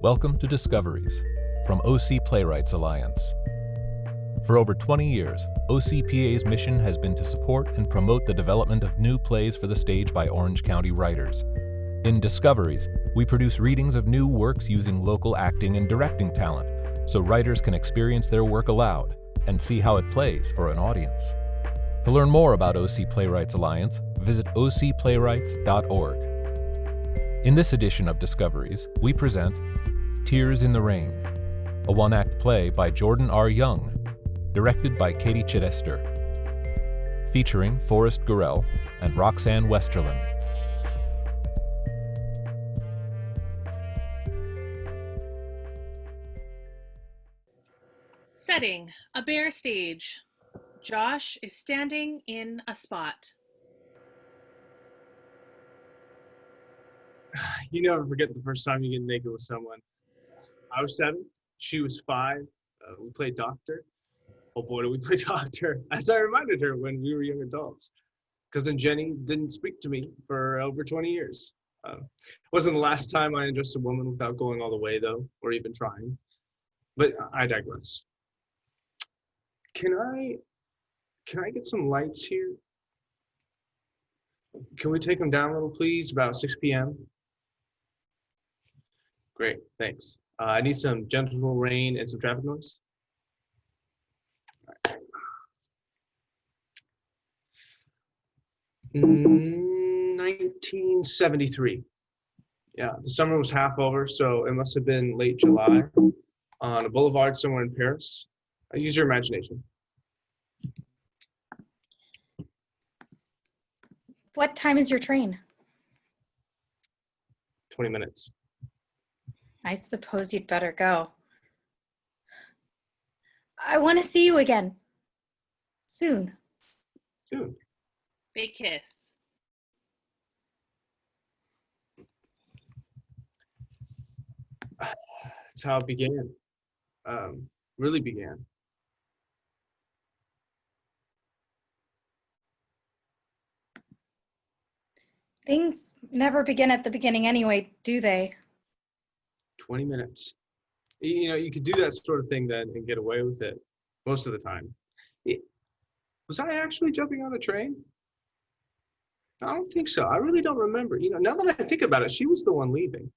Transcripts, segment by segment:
Welcome to Discoveries from OC Playwrights Alliance. For over 20 years, OCPA's mission has been to support and promote the development of new plays for the stage by Orange County writers. In Discoveries, we produce readings of new works using local acting and directing talent, so writers can experience their work aloud and see how it plays for an audience. To learn more about OC Playwrights Alliance, visit ocplaywrights.org. In this edition of Discoveries, we present Tears in the Rain, a one-act play by Jordan R. Young, directed by Katie Chidester, featuring Forrest Gorrell and Roxanne Westerlin. Setting, a bare stage. Josh is standing in a spot. You never forget the first time you get naked with someone. I was 7, she was 5. We played doctor. Oh boy, did we play doctor. As I reminded her when we were young adults. Cousin Jenny didn't speak to me for over 20 years. It wasn't the last time I undressed a woman without going all the way though, or even trying. But I digress. Can I get some lights here? Can we take them down a little, please? About 6 p.m. Great, thanks. I need some gentle rain and some traffic noise. All right. 1973. Yeah, the summer was half over, so it must have been late July on a boulevard somewhere in Paris. Use your imagination. What time is your train? 20 minutes. I suppose you'd better go. I want to see you again. Soon. Soon. Big kiss. That's how it began. Really began. Things never begin at the beginning anyway, do they? 20 minutes. You know, you could do that sort of thing then and get away with it most of the time. Was I actually jumping on a train? I don't think so. I really don't remember. You know, now that I think about it, she was the one leaving.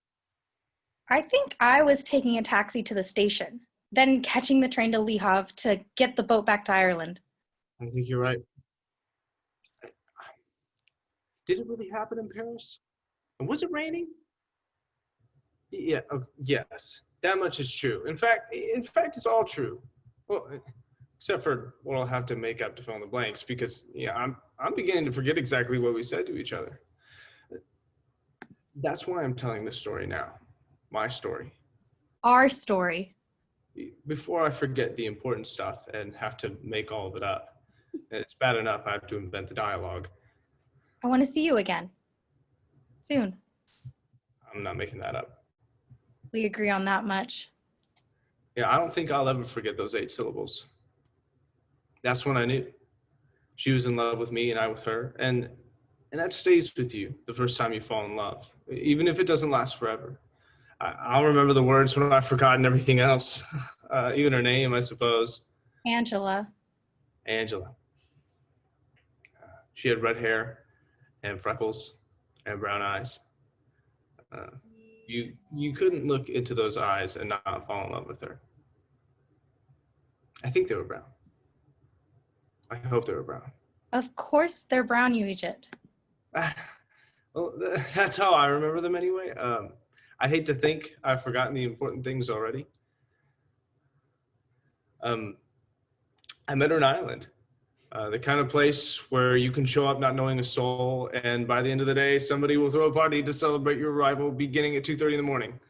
I think I was taking a taxi to the station, then catching the train to Le Havre to get the boat back to Ireland. I think you're right. Did it really happen in Paris? And was it raining? Yeah, yes, that much is true. In fact, it's all true. Well, except for what I'll have to make up to fill in the blanks, because yeah, I'm beginning to forget exactly what we said to each other. That's why I'm telling this story now, my story. Our story. Before I forget the important stuff and have to make all of it up. And it's bad enough I have to invent the dialogue. I want to see you again. Soon. I'm not making that up. We agree on that much. Yeah, I don't think I'll ever forget those 8 syllables. That's when I knew. She was in love with me and I with her. And that stays with you the first time you fall in love, even if it doesn't last forever. I'll remember the words when I've forgotten everything else, even her name, I suppose. Angela. Angela. She had red hair and freckles and brown eyes. You couldn't look into those eyes and not fall in love with her. I think they were brown. I hope they were brown. Of course they're brown, you idiot. Well, that's how I remember them anyway. I hate to think I've forgotten the important things already. I met her in Ireland. The kind of place where you can show up not knowing a soul, and by the end of the day, somebody will throw a party to celebrate your arrival beginning at 2:30 in the morning.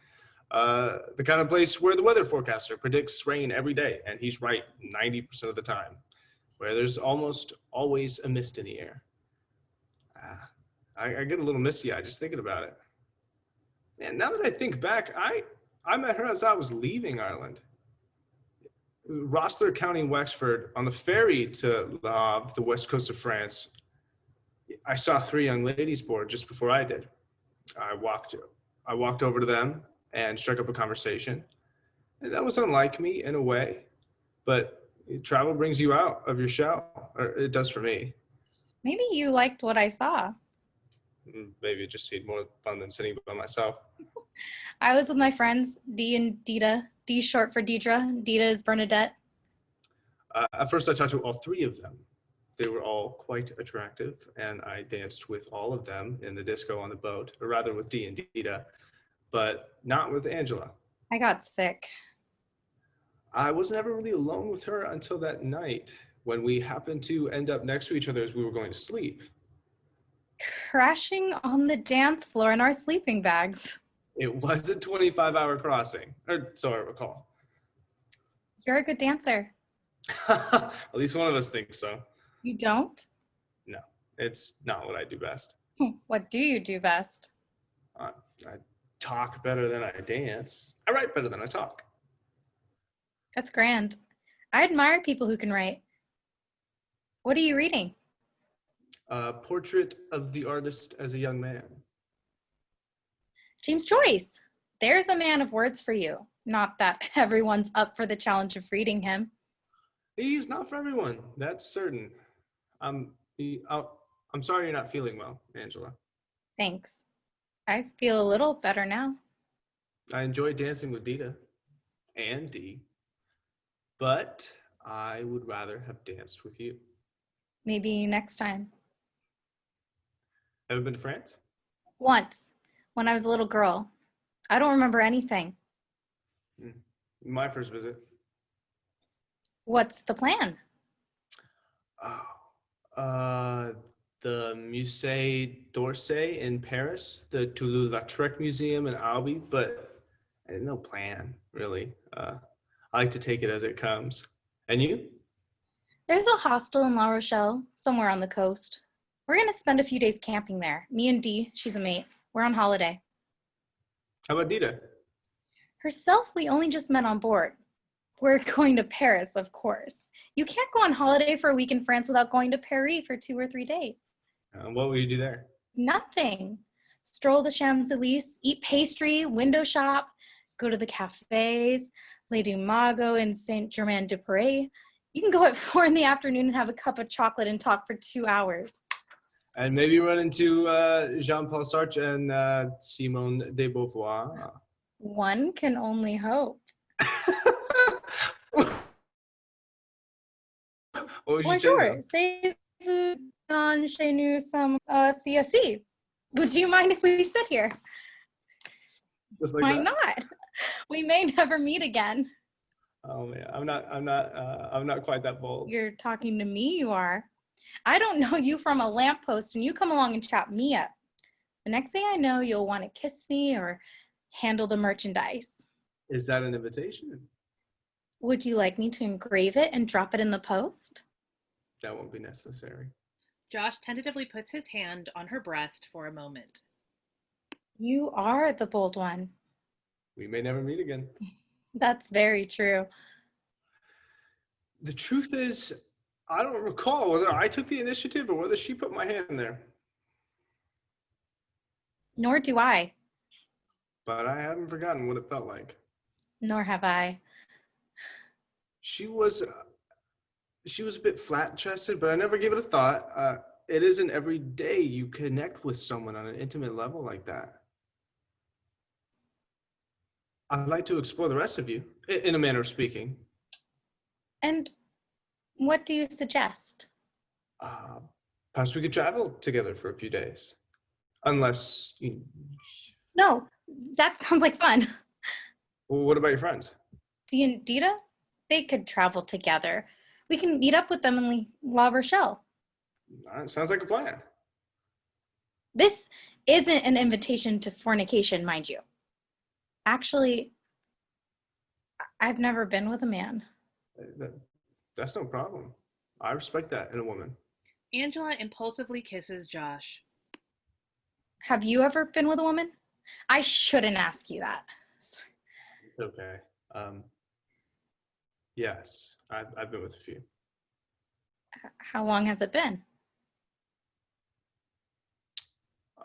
The kind of place where the weather forecaster predicts rain every day, and he's right 90% of the time. Where there's almost always a mist in the air. I get a little misty-eyed just thinking about it. And now that I think back, I met her as I was leaving Ireland. Rossler County, Wexford, on the ferry to Le Havre, the west coast of France. I saw 3 young ladies board just before I did. I walked over to them and struck up a conversation. And that was unlike me in a way, but travel brings you out of your shell, or it does for me. Maybe you liked what I saw. Maybe it just seemed more fun than sitting by myself. I was with my friends, Dee and Dita. Dee's short for Deidre. Dita is Bernadette. At first, I talked to all three of them. They were all quite attractive, and I danced with all of them in the disco on the boat, or rather with Dee and Dita, but not with Angela. I got sick. I was never really alone with her until that night when we happened to end up next to each other as we were going to sleep. Crashing on the dance floor in our sleeping bags. It was a 25-hour crossing, or so I recall. You're a good dancer. At least one of us thinks so. You don't? No, it's not what I do best. What do you do best? I talk better than I dance. I write better than I talk. That's grand. I admire people who can write. What are you reading? A portrait of the artist as a young man. James Joyce. There's a man of words for you. Not that everyone's up for the challenge of reading him. He's not for everyone, that's certain. I'm sorry you're not feeling well, Angela. Thanks. I feel a little better now. I enjoy dancing with Dita and Dee, but I would rather have danced with you. Maybe next time. Ever been to France? Once, when I was a little girl. I don't remember anything. My first visit. What's the plan? The Musée d'Orsay in Paris, the Toulouse-Lautrec Museum in Albi, but no plan, really. I like to take it as it comes. And you? There's a hostel in La Rochelle, somewhere on the coast. We're going to spend a few days camping there. Me and Dee, she's a mate. We're on holiday. How about Dita? Herself, we only just met on board. We're going to Paris, of course. You can't go on holiday for a week in France without going to Paris for 2 or 3 days. What will you do there? Nothing. Stroll the Champs-Élysées, eat pastry, window shop, go to the cafes, Lady Mago and Saint-Germain-des-Prés. You can go at 4 in the afternoon and have a cup of chocolate and talk for 2 hours. And maybe run into Jean-Paul Sartre and Simone de Beauvoir. One can only hope. What would you say? Bonjour, c'est vous dans chez nous some CSC. Would you mind if we sit here? Just like Why that? not? We may never meet again. Oh man, I'm not quite that bold. You're talking to me, you are. I don't know you from a lamppost and you come along and chop me up. The next thing I know, you'll want to kiss me or handle the merchandise. Is that an invitation? Would you like me to engrave it and drop it in the post? That won't be necessary. Josh tentatively puts his hand on her breast for a moment. You are the bold one. We may never meet again. That's very true. The truth is, I don't recall whether I took the initiative or whether she put my hand there. Nor do I. But I haven't forgotten what it felt like. Nor have I. She was a bit flat-chested, but I never gave it a thought. It isn't every day you connect with someone on an intimate level like that. I'd like to explore the rest of you, in a manner of speaking. And what do you suggest? Perhaps we could travel together for a few days. Unless, No, that sounds like fun. well, what about your friends? Dee and Dita? They could travel together. We can meet up with them in La Rochelle. Sounds like a plan. This isn't an invitation to fornication, mind you. Actually, I've never been with a man. That's no problem. I respect that in a woman. Angela impulsively kisses Josh. Have you ever been with a woman? I shouldn't ask you that. Sorry. Okay. Yes, I've been with a few. How long has it been?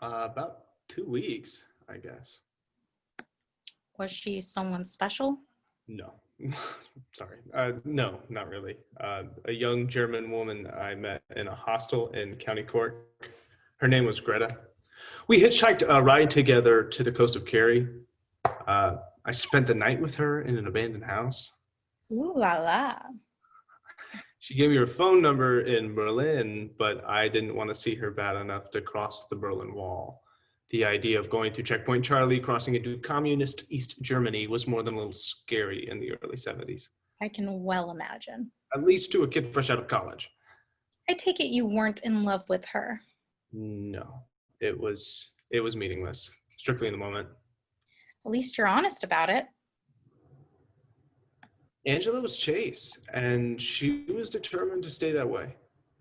About 2 weeks, I guess. Was she someone special? No. Sorry. No, not really. A young German woman I met in a hostel in County Cork. Her name was Greta. We hitchhiked a ride together to the coast of Kerry. I spent the night with her in an abandoned house. Ooh la la. She gave me her phone number in Berlin, but I didn't want to see her bad enough to cross the Berlin Wall. The idea of going through Checkpoint Charlie, crossing into communist East Germany was more than a little scary in the early 70s. I can well imagine. At least to a kid fresh out of college. I take it you weren't in love with her. No, it was meaningless, strictly in the moment. At least you're honest about it. Angela was Chase, and she was determined to stay that way.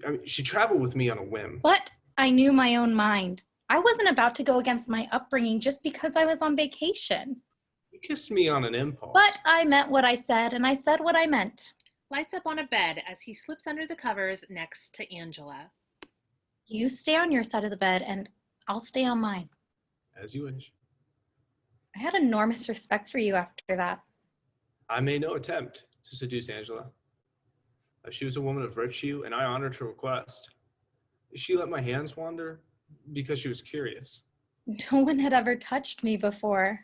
I mean, she traveled with me on a whim. But I knew my own mind. I wasn't about to go against my upbringing just because I was on vacation. You kissed me on an impulse. But I meant what I said, and I said what I meant. Lights up on a bed as he slips under the covers next to Angela. You stay on your side of the bed, and I'll stay on mine. As you wish. I had enormous respect for you after that. I made no attempt to seduce Angela. She was a woman of virtue, and I honored her request. She let my hands wander because she was curious. No one had ever touched me before.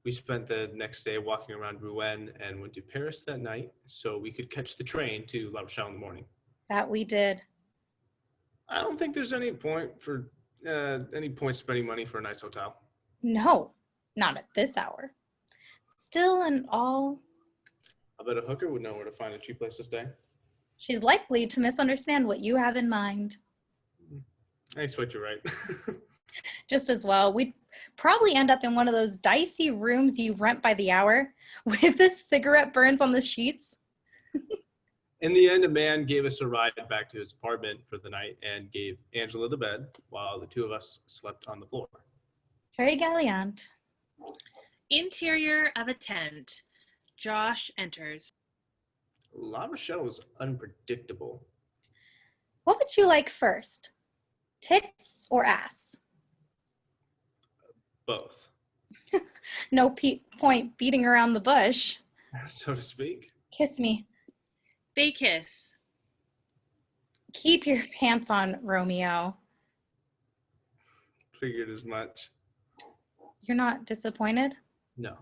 We spent the next day walking around Rouen and went to Paris that night so we could catch the train to La Rochelle in the morning. That we did. I don't think there's any point spending money for a nice hotel. No, not at this hour. Still and all, I bet a hooker would know where to find a cheap place to stay. she's likely to misunderstand what you have in mind. I expect you're right. Just as well. We'd probably end up in one of those dicey rooms you rent by the hour with the cigarette burns on the sheets. In the end, a man gave us a ride back to his apartment for the night and gave Angela the bed while the two of us slept on the floor. Very gallant. Interior of a tent. Josh enters. La Rochelle was unpredictable. What would you like first? Tits or ass? Both. No point beating around the bush. So to speak. Kiss me. They kiss. Keep your pants on, Romeo. Figured as much. You're not disappointed? No.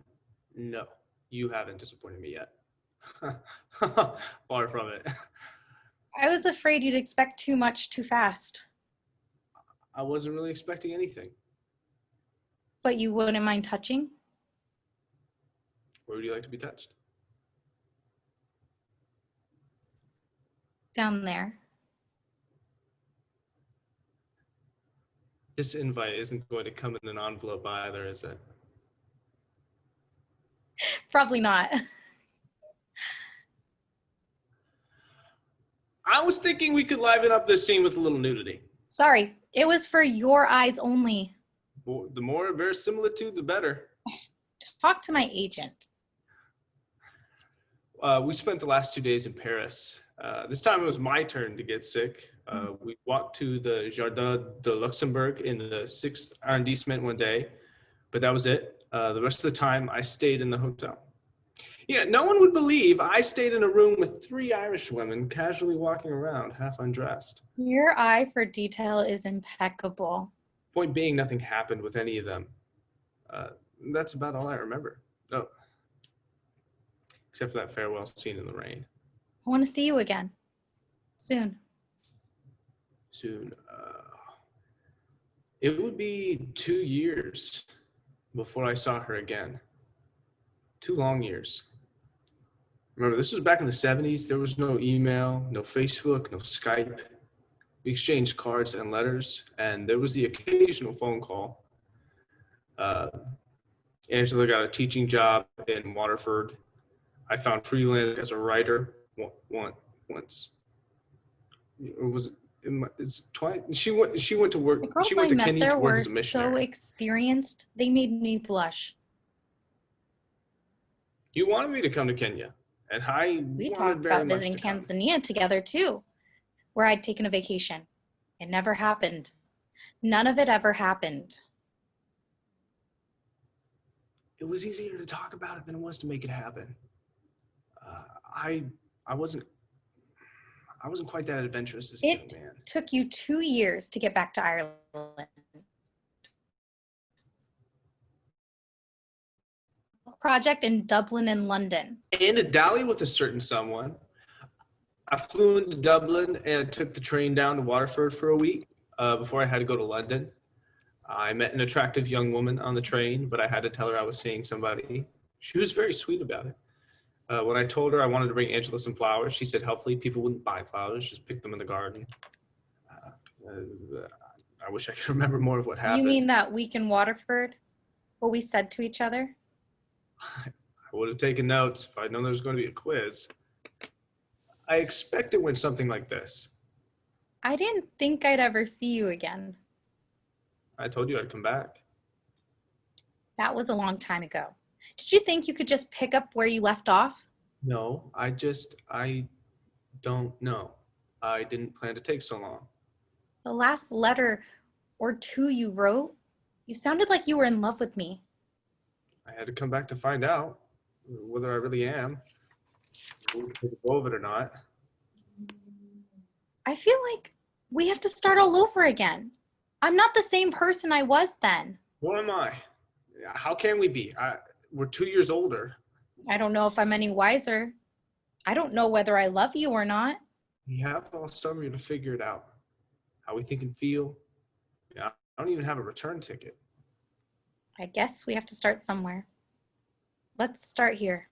You haven't disappointed me yet. Far from it. I was afraid you'd expect too much too fast. I wasn't really expecting anything. But you wouldn't mind touching? Where would you like to be touched? Down there. This invite isn't going to come in an envelope either, is it? Probably not. I was thinking we could liven up this scene with a little nudity. Sorry, it was for your eyes only. The more verisimilitude, the better. Talk to my agent. We spent the last 2 days in Paris. This time it was my turn to get sick. We walked to the Jardin de Luxembourg in the 6th arrondissement one day, but that was it. The rest of the time I stayed in the hotel. Yeah, no one would believe I stayed in a room with 3 Irish women casually walking around, half undressed. Your eye for detail is impeccable. Point being, nothing happened with any of them. That's about all I remember. Oh, except for that farewell scene in the rain. I want to see you again. Soon. Soon. It would be 2 years before I saw her again. 2 long years. Remember, this was back in the 70s. There was no email, no Facebook, no Skype. We exchanged cards and letters, and there was the occasional phone call. Angela got a teaching job in Waterford. I found freelance as a writer once. Or was it? It's twice. She went to work. The girls She went I to met Kenya there to work were as a so missionary. experienced, they made me blush. You wanted me to come to Kenya, and I We wanted talked very about much visiting to come. Tanzania together too, where I'd taken a vacation. It never happened. None of it ever happened. it was easier to talk about it than it was to make it happen. I wasn't quite that adventurous as a young It man. took you 2 years to get back to Ireland. Project in Dublin and London. And to dally with a certain someone, I flew into Dublin and took the train down to Waterford for a week before I had to go to London. I met an attractive young woman on the train, but I had to tell her I was seeing somebody. She was very sweet about it. When I told her I wanted to bring Angela some flowers, she said helpfully people wouldn't buy flowers, just pick them in the garden. I wish I could remember more of what happened. You mean that week in Waterford? What we said to each other? I would have taken notes if I'd known there was going to be a quiz. I expect it went something like this. I didn't think I'd ever see you again. I told you I'd come back. That was a long time ago. Did you think you could just pick up where you left off? No, I don't know. I didn't plan to take so long. The last letter or two you wrote, you sounded like you were in love with me. I had to come back to find out whether I really am, whether to go of it or not. I feel like we have to start all over again. I'm not the same person I was then. What am I? How can we be? We're 2 years older. I don't know if I'm any wiser. I don't know whether I love you or not. We have all summer to figure it out. How we think and feel. Yeah, I don't even have a return ticket. I guess we have to start somewhere. Let's start here.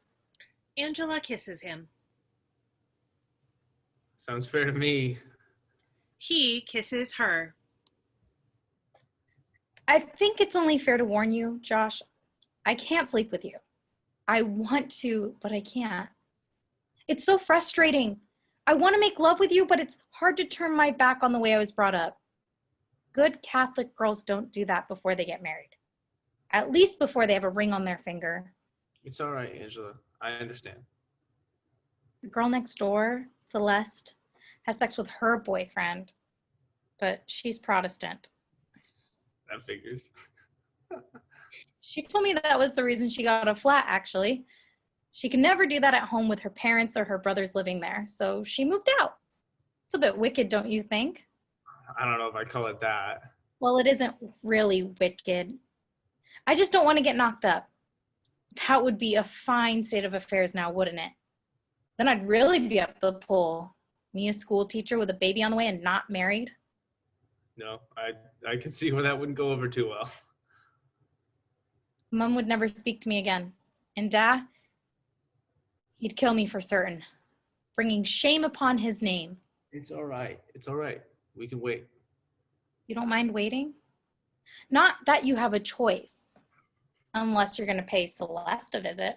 Angela kisses him. Sounds fair to me. He kisses her. I think it's only fair to warn you, Josh. I can't sleep with you. I want to, but I can't. It's so frustrating. I want to make love with you, but it's hard to turn my back on the way I was brought up. Good Catholic girls don't do that before they get married. At least before they have a ring on their finger. It's all right, Angela. I understand. The girl next door, Celeste, has sex with her boyfriend, but she's Protestant. That figures. She told me that was the reason she got a flat, actually. She could never do that at home with her parents or her brothers living there, so she moved out. It's a bit wicked, don't you think? I don't know if I call it that. Well, it isn't really wicked. I just don't want to get knocked up. That would be a fine state of affairs now, wouldn't it? Then I'd really be up the pole. Me, a school teacher with a baby on the way and not married. No, I can see where that wouldn't go over too well. Mom would never speak to me again. And Dad, he'd kill me for certain, bringing shame upon his name. It's all right. It's all right. We can wait. You don't mind waiting? Not that you have a choice, unless you're going to pay Celeste a visit.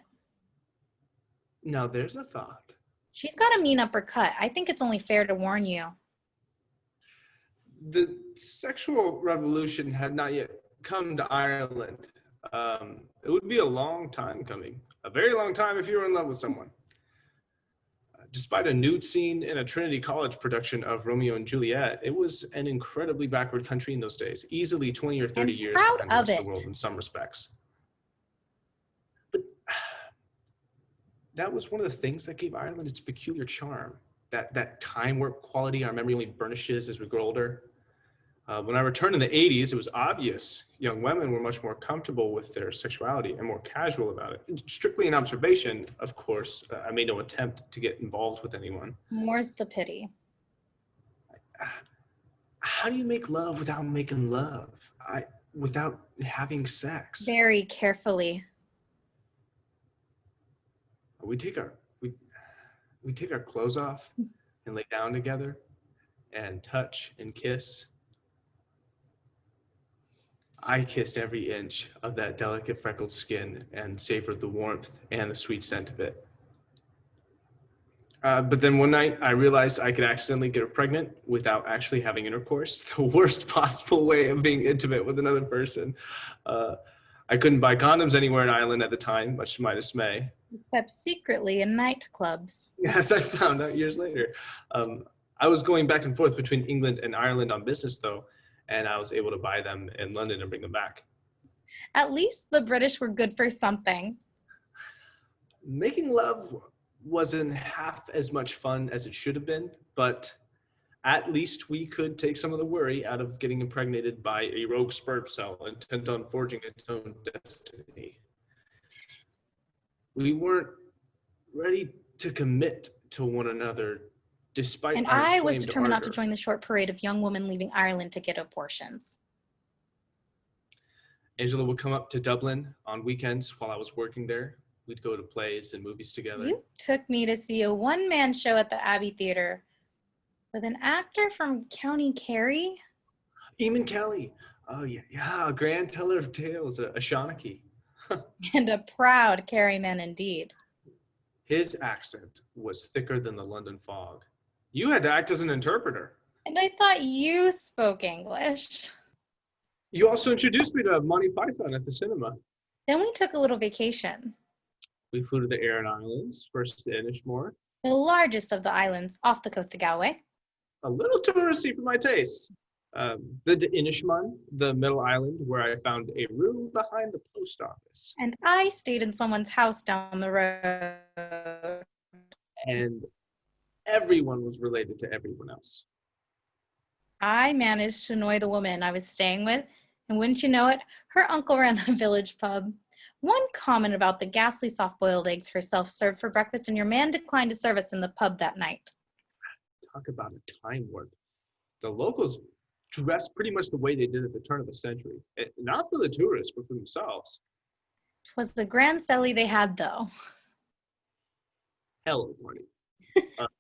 Now, there's a thought. She's got a mean uppercut. I think it's only fair to warn you. The sexual revolution had not yet come to Ireland. It would be a long time coming. A very long time if you were in love with someone. Despite a nude scene in a Trinity College production of Romeo and Juliet, it was an incredibly backward country in those days, easily 20 or 30 years proud behind the of rest of it. the world in some respects. But that was one of the things that gave Ireland its peculiar charm, that time warp quality our memory only burnishes as we grow older. When I returned in the 80s, it was obvious young women were much more comfortable with their sexuality and more casual about it. Strictly an observation, of course. I made no attempt to get involved with anyone. More's the pity. How do you make love without making love? Without having sex? Very carefully. We take our clothes off and lay down together and touch and kiss. I kissed every inch of that delicate freckled skin and savored the warmth and the sweet scent of it. But then one night I realized I could accidentally get her pregnant without actually having intercourse, the worst possible way of being intimate with another person. I couldn't buy condoms anywhere in Ireland at the time, much to my dismay. Except secretly in nightclubs. Yes, I found out years later. I was going back and forth between England and Ireland on business though, and I was able to buy them in London and bring them back. At least the British were good for something. Making love wasn't half as much fun as it should have been, but at least we could take some of the worry out of getting impregnated by a rogue sperm cell intent on forging its own destiny. We weren't ready to commit to one another despite And our I was inflamed determined not to ardor. join the short parade of young women leaving Ireland to get abortions. Angela would come up to Dublin on weekends while I was working there. We'd go to plays and movies together. You took me to see a one-man show at the Abbey Theatre with an actor from County Kerry. Eamon Kelly. Oh, yeah, a grand teller of tales, a Shawnee. And a proud Kerry man indeed. His accent was thicker than the London fog. You had to act as an interpreter. And I thought you spoke English. You also introduced me to Monty Python at the cinema. Then we took a little vacation. We flew to the Aran Islands, first to Inishmore. The largest of the islands off the coast of Galway. A little touristy for my taste. The Inishmaan, the middle island where I found a room behind the post office. And I stayed in someone's house down the road. And everyone was related to everyone else. I managed to annoy the woman I was staying with, and wouldn't you know it, her uncle ran the village pub. One comment about the ghastly soft-boiled eggs herself served for breakfast, and your man declined to serve us in the pub that night. Talk about a time warp. The locals dressed pretty much the way they did at the turn of the century. Not for the tourists, but for themselves. 'Twas the grand celly they had, though. Hell of a party.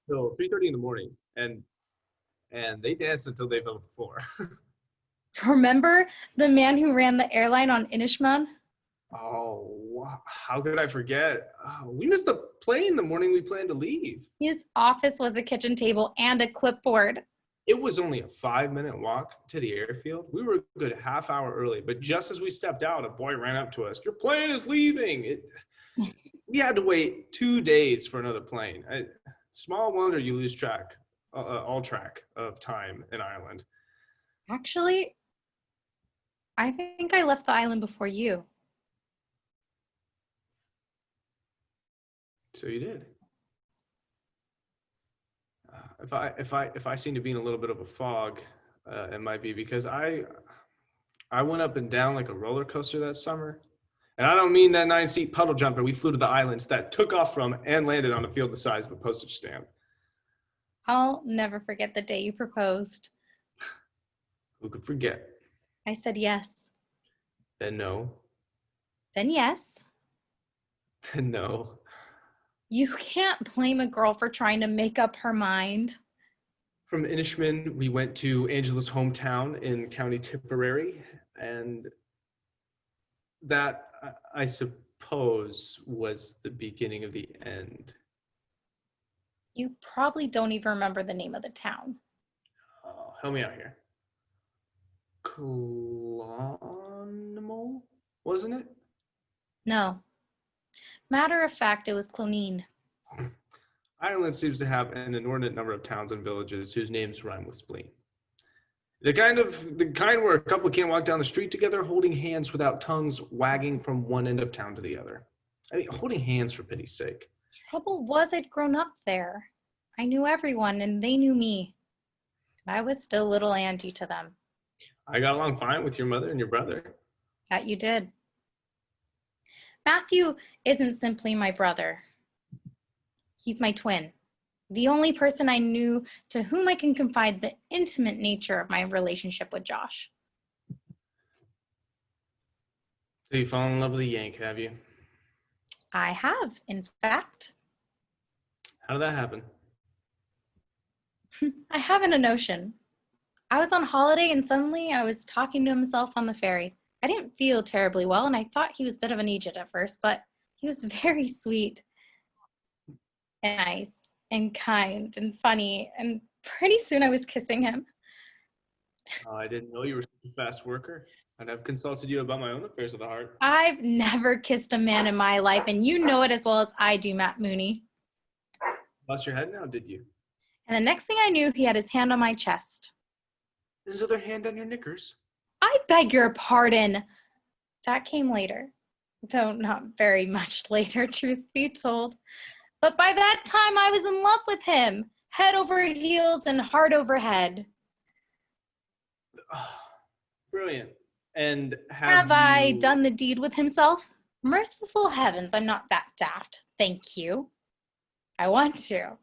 Till 3:30 in the morning. And they danced until they fell to the floor. Remember the man who ran the airline on Inishmaan? Oh, how could I forget? We missed the plane the morning we planned to leave. His office was a kitchen table and a clipboard. It was only a 5-minute walk to the airfield. We were a good half hour early, but just as we stepped out, a boy ran up to us. Your plane is leaving. We had to wait 2 days for another plane. Small wonder you lose track, all track of time in Ireland. Actually, I think I left the island before you. So you did. If I seem to be in a little bit of a fog, it might be because I went up and down like a roller coaster that summer. And I don't mean that 9-seat puddle jumper we flew to the islands that took off from and landed on a field the size of a postage stamp. I'll never forget the day you proposed. Who could forget? I said yes. Then no. Then yes. Then no. You can't blame a girl for trying to make up her mind. From Inishmaan, we went to Angela's hometown in County Tipperary, and that, I suppose, was the beginning of the end. You probably don't even remember the name of the town. Oh, help me out here. Clonmel, wasn't it? No. Matter of fact, it was Cloneen. Ireland seems to have an inordinate number of towns and villages whose names rhyme with spleen. The kind where a couple can't walk down the street together holding hands without tongues wagging from one end of town to the other. I mean, holding hands for pity's sake. Trouble was I'd grown up there. I knew everyone and they knew me. I was still little Angie to them. I got along fine with your mother and your brother. That you did. Matthew isn't simply my brother. He's my twin. The only person I knew to whom I can confide the intimate nature of my relationship with Josh. So you fall in love with a Yank, have you? I have, in fact. How did that happen? I haven't a notion. I was on holiday and suddenly I was talking to himself on the ferry. I didn't feel terribly well and I thought he was a bit of an idiot at first, but he was very sweet and nice and kind and funny, and pretty soon I was kissing him. I didn't know you were such a fast worker. I'd have consulted you about my own affairs of the heart. I've never kissed a man in my life, and you know it as well as I do, Matt Mooney. Lost your head now, did you? And the next thing I knew, he had his hand on my chest. His other hand on your knickers. I beg your pardon. That came later, though not very much later, truth be told. But by that time, I was in love with him, head over heels and heart over head. Brilliant. And Have I done the deed with himself? Merciful heavens, I'm not that daft. Thank you. I want to.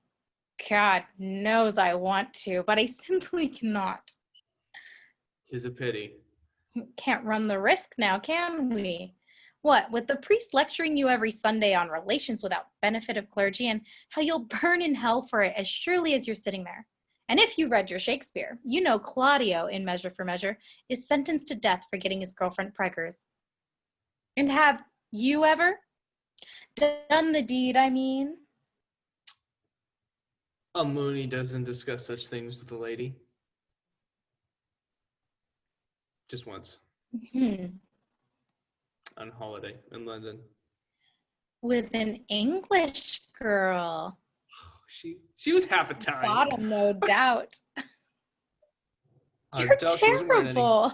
God knows I want to, but I simply cannot. 'Tis a pity. Can't run the risk now, can we? What, with the priest lecturing you every Sunday on relations without benefit of clergy and how you'll burn in hell for it as surely as you're sitting there. And if you read your Shakespeare, you know Claudio, in Measure for Measure, is sentenced to death for getting his girlfriend preggers. And have you ever done the deed, I mean? A Mooney doesn't discuss such things with a lady. Just once. On holiday in London. With an English girl. She was half a time. Bottom, no doubt. You're terrible.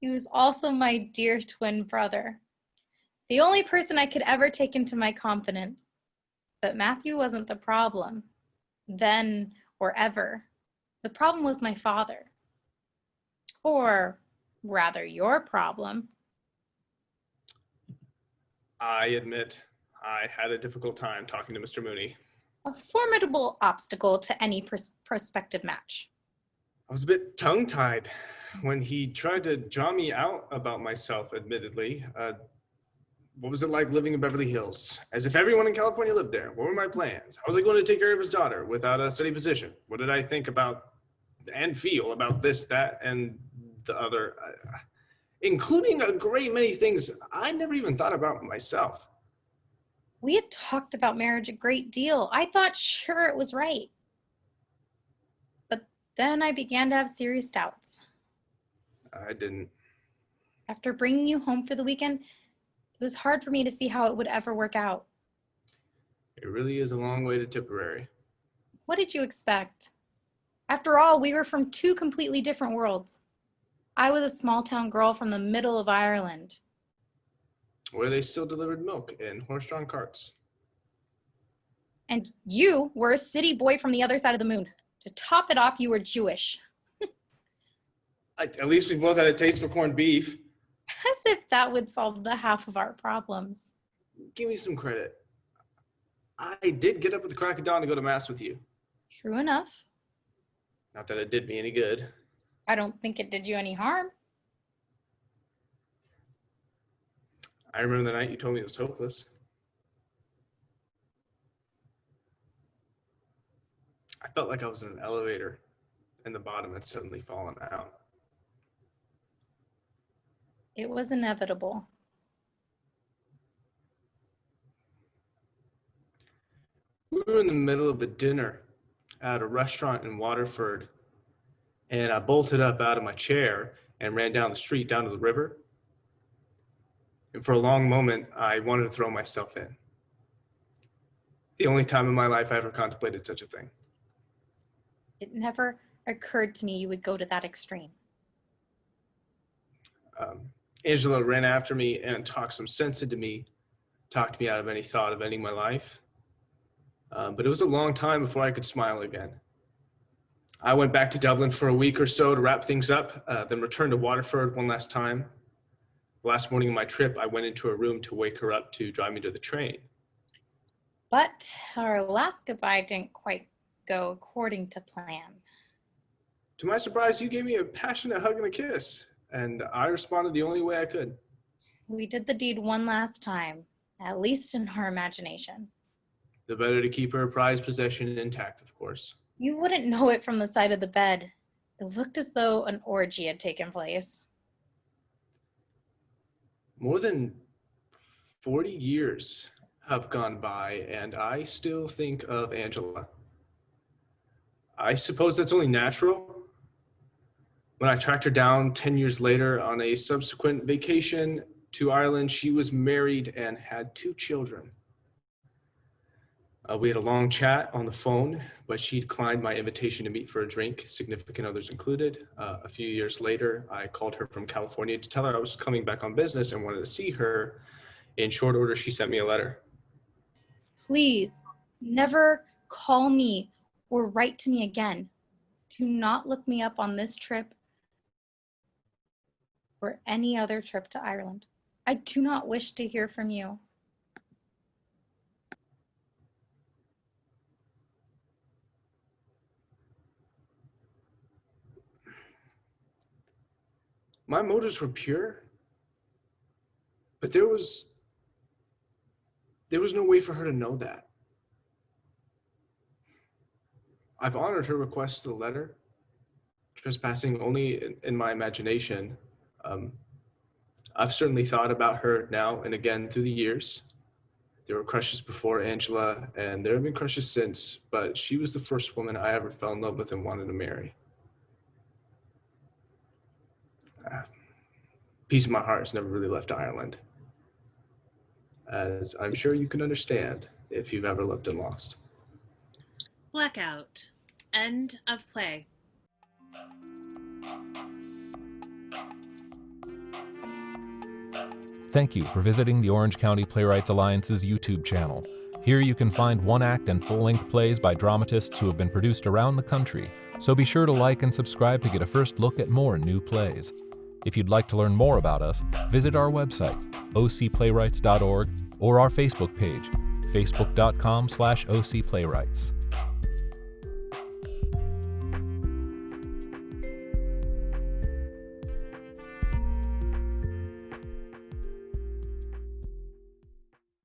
He was also my dear twin brother. The only person I could ever take into my confidence. But Matthew wasn't the problem. Then or ever. The problem was my father. Or rather, your problem. I admit, I had a difficult time talking to Mr. Mooney. A formidable obstacle to any prospective match. I was a bit tongue-tied when he tried to draw me out about myself, admittedly. What was it like living in Beverly Hills? As if everyone in California lived there. What were my plans? How was I going to take care of his daughter without a steady position? What did I think about and feel about this, that, and the other? Including a great many things I never even thought about myself. We had talked about marriage a great deal. I thought sure it was right. But then I began to have serious doubts. I didn't. After bringing you home for the weekend, it was hard for me to see how it would ever work out. It really is a long way to Tipperary. What did you expect? After all, we were from two completely different worlds. I was a small-town girl from the middle of Ireland. Where they still delivered milk in horse-drawn carts. And you were a city boy from the other side of the moon. To top it off, you were Jewish. At least we both had a taste for corned beef. As if that would solve the half of our problems. Give me some credit. I did get up at the crack of dawn to go to Mass with you. True enough. Not that it did me any good. I don't think it did you any harm. I remember the night you told me it was hopeless. I felt like I was in an elevator and the bottom had suddenly fallen out. It was inevitable. We were in the middle of a dinner at a restaurant in Waterford, and I bolted up out of my chair and ran down the street down to the river. And for a long moment, I wanted to throw myself in. The only time in my life I ever contemplated such a thing. It never occurred to me you would go to that extreme. Angela ran after me and talked some sense into me, talked me out of any thought of ending my life. But it was a long time before I could smile again. I went back to Dublin for a week or so to wrap things up, then returned to Waterford one last time. The last morning of my trip, I went into her room to wake her up to drive me to the train. But our last goodbye didn't quite go according to plan. To my surprise, you gave me a passionate hug and a kiss, and I responded the only way I could. We did the deed one last time, at least in our imagination. The better to keep her prized possession intact, of course. You wouldn't know it from the side of the bed. It looked as though an orgy had taken place. More than 40 years have gone by, and I still think of Angela. I suppose that's only natural. When I tracked her down 10 years later on a subsequent vacation to Ireland, she was married and had 2 children. We had a long chat on the phone, but she declined my invitation to meet for a drink, significant others included. A few years later, I called her from California to tell her I was coming back on business and wanted to see her. In short order, she sent me a letter. Please, never call me or write to me again. Do not look me up on this trip or any other trip to Ireland. I do not wish to hear from you. My motives were pure, but there was no way for her to know that. I've honored her request to the letter, trespassing only in my imagination. I've certainly thought about her now and again through the years. There were crushes before Angela, and there have been crushes since, but she was the first woman I ever fell in love with and wanted to marry. Piece of my heart has never really left Ireland, as I'm sure you can understand if you've ever lived and lost. Blackout. End of play. Thank you for visiting the Orange County Playwrights Alliance's YouTube channel. Here you can find one-act and full-length plays by dramatists who have been produced around the country, so be sure to like and subscribe to get a first look at more new plays. If you'd like to learn more about us, visit our website, ocplaywrights.org, or our Facebook page, facebook.com/ocplaywrights.